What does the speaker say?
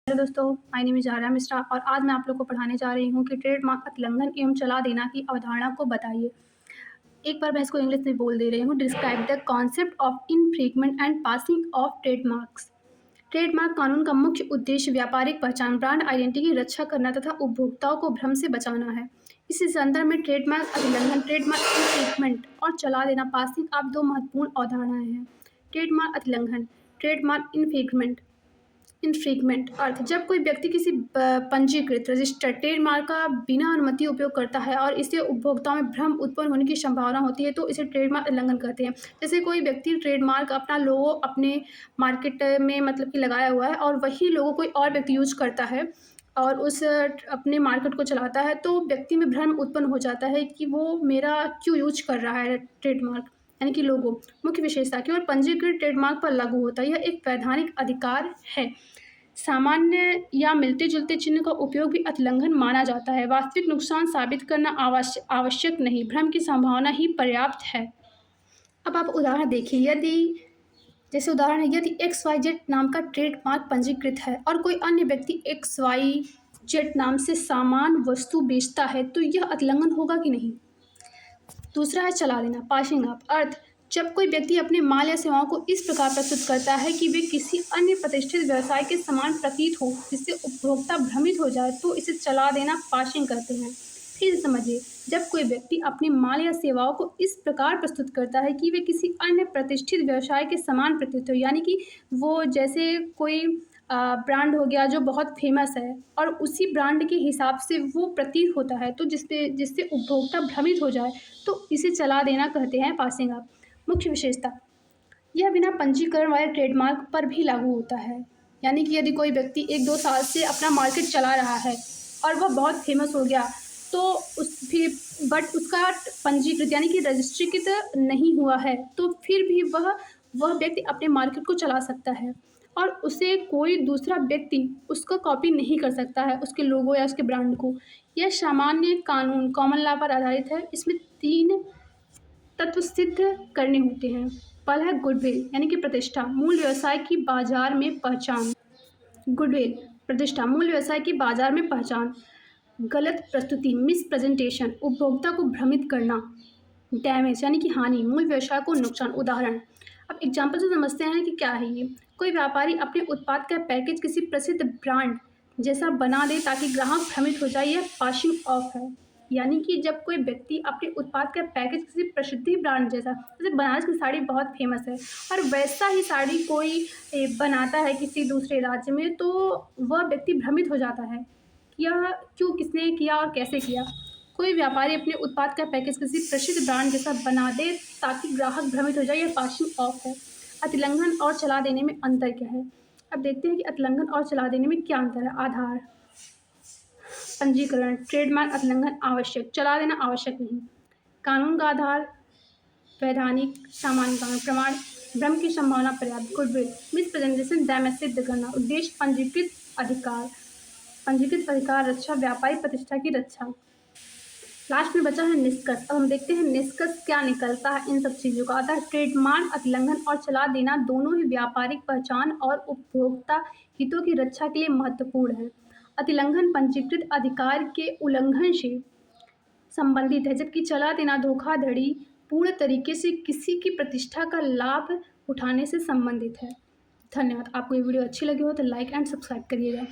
Hello दोस्तों, my name is Arya Mishra और आज मैं आप लोग को पढ़ाने जा रही हूँ कि ट्रेडमार्क उल्लंघन एवं चला देना की अवधारणा को बताइए। एक बार मैं इसको इंग्लिश में बोल दे रही हूँ। Describe the concept of infringement and passing of trademarks. Trademark कानून का मुख्य उद्देश्य व्यापारिक पहचान, ब्रांड आइडेंटिटी की रक्षा करना तथा उपभोक्ताओं को भ्रम से बचाना है। इस संदर्भ में ट्रेडमार्क उल्लंघन, ट्रेडमार्क इन्फ्रिंजमेंट और चला देना, पासिंग आप दो महत्वपूर्ण अवधारणाएं हैं। ट्रेडमार्क उल्लंघन, ट्रेडमार्क इन्फ्रिंजमेंट। इनफ्रीक्वेंट अर्थ, जब कोई व्यक्ति किसी पंजीकृत रजिस्टर्ड ट्रेडमार्क का बिना अनुमति उपयोग करता है और इससे उपभोक्ताओं में भ्रम उत्पन्न होने की संभावना होती है तो इसे ट्रेडमार्क उल्लंघन कहते हैं। जैसे कोई व्यक्ति ट्रेडमार्क अपना लोगो अपने मार्केट में मतलब कि लगाया हुआ है और वही लोगो कोई और व्यक्ति यूज करता है और उस अपने मार्केट को चलाता है, तो व्यक्ति में भ्रम उत्पन्न हो जाता है कि वो मेरा क्यों यूज कर रहा है ट्रेडमार्क, यानी कि लोगो। मुख्य विशेषता, केवल पंजीकृत ट्रेडमार्क पर लागू होता है। यह एक वैधानिक अधिकार है। सामान्य या मिलते जुलते चिन्ह का उपयोग भी उल्लंघन माना जाता है। वास्तविक नुकसान साबित करना आवश्यक नहीं, भ्रम की संभावना ही पर्याप्त है। अब आप उदाहरण देखिए। जैसे उदाहरण है, यदि XYZ नाम का ट्रेडमार्क पंजीकृत है और कोई अन्य व्यक्ति XYZ नाम से सामान वस्तु बेचता है तो यह उल्लंघन होगा कि नहीं। दूसरा है चला देना, पासिंग ऑफ अर्थ, जब कोई व्यक्ति अपने माल या सेवाओं को इस प्रकार प्रस्तुत करता है कि वे किसी अन्य प्रतिष्ठित व्यवसाय के समान प्रतीत हो जिससे उपभोक्ता भ्रमित हो जाए तो इसे चला देना, पासिंग करते हैं। फिर से समझिए, जब कोई व्यक्ति अपने माल या सेवाओं को इस प्रकार प्रस्तुत करता है कि वे किसी अन्य प्रतिष्ठित व्यवसाय के समान प्रतीत हो, यानी कि वो जैसे कोई ब्रांड हो गया जो बहुत फेमस है और उसी ब्रांड के हिसाब से वो प्रतीत होता है, तो जिससे जिससे उपभोक्ता भ्रमित हो जाए तो इसे चला देना कहते हैं, पासिंग ऑफ। मुख्य विशेषता, यह बिना पंजीकरण वाले ट्रेडमार्क पर भी लागू होता है। यानी कि यदि कोई व्यक्ति 1-2 साल से अपना मार्केट चला रहा है और वह बहुत फेमस हो गया, तो उस फिर बट उसका पंजीकृत यानी कि रजिस्ट्रीकृत नहीं हुआ है, तो फिर भी वह व्यक्ति अपने मार्केट को चला सकता है और उसे कोई दूसरा व्यक्ति उसका कॉपी नहीं कर सकता है, उसके लोगो या उसके ब्रांड को। यह सामान्य कानून, कॉमन लॉ पर आधारित है। इसमें 3 तत्व सिद्ध करने होते हैं। पहला है गुडविल, यानी कि प्रतिष्ठा, मूल व्यवसाय की बाजार में पहचान। गुडविल, प्रतिष्ठा, मूल व्यवसाय की बाजार में पहचान। गलत प्रस्तुति, मिस प्रेजेंटेशन, उपभोक्ता को भ्रमित करना। डैमेज, यानी कि हानि, मूल व्यवसाय को नुकसान। उदाहरण, अब एग्जाम्पल से समझते हैं कि क्या है ये। कोई व्यापारी अपने उत्पाद का पैकेज किसी प्रसिद्ध ब्रांड जैसा बना दे ताकि ग्राहक भ्रमित हो जाए, यह पासिंग ऑफ है। यानी कि जब कोई व्यक्ति अपने उत्पाद का पैकेज किसी प्रसिद्ध ब्रांड जैसा, जैसे बनारस की साड़ी बहुत फेमस है और वैसा ही साड़ी कोई बनाता है किसी दूसरे राज्य में, तो वह व्यक्ति भ्रमित हो जाता है कि यह क्यों, किसने किया और कैसे किया। कोई व्यापारी अपने उत्पाद का पैकेज किसी प्रसिद्ध ब्रांड जैसा बना दे ताकि ग्राहक भ्रमित हो जाए, यह पासिंग ऑफ है। उल्लंघन और चला देने में अंतर क्या है। अब देखते हैं कि उल्लंघन और चला देने में क्या अंतर है। आधार, पंजीकरण, ट्रेडमार्क उल्लंघन आवश्यक, चला देना आवश्यक नहीं। कानून का आधार, वैधानिक, सामान्य कानून, प्रमाण, भ्रम की संभावना पर्याप्त। गुडविल, मिस प्रेजेंटेशन, डैमेज सिद्ध करना। उद्देश्य पंजीकृत अधिकार रक्षा, व्यापारिक प्रतिष्ठा की रक्षा। लास्ट में बचा है निष्कर्ष। अब हम देखते हैं निष्कर्ष क्या निकलता है इन सब चीज़ों का। अतः ट्रेडमार्क उल्लंघन और चला देना दोनों ही व्यापारिक पहचान और उपभोक्ता हितों की रक्षा के लिए महत्वपूर्ण है। उल्लंघन पंजीकृत अधिकार के उल्लंघन से संबंधित है, जबकि चला देना धोखाधड़ी पूर्ण तरीके से किसी की प्रतिष्ठा का लाभ उठाने से संबंधित है। धन्यवाद। आपको ये वीडियो अच्छी लगी हो तो लाइक एंड सब्सक्राइब करिएगा।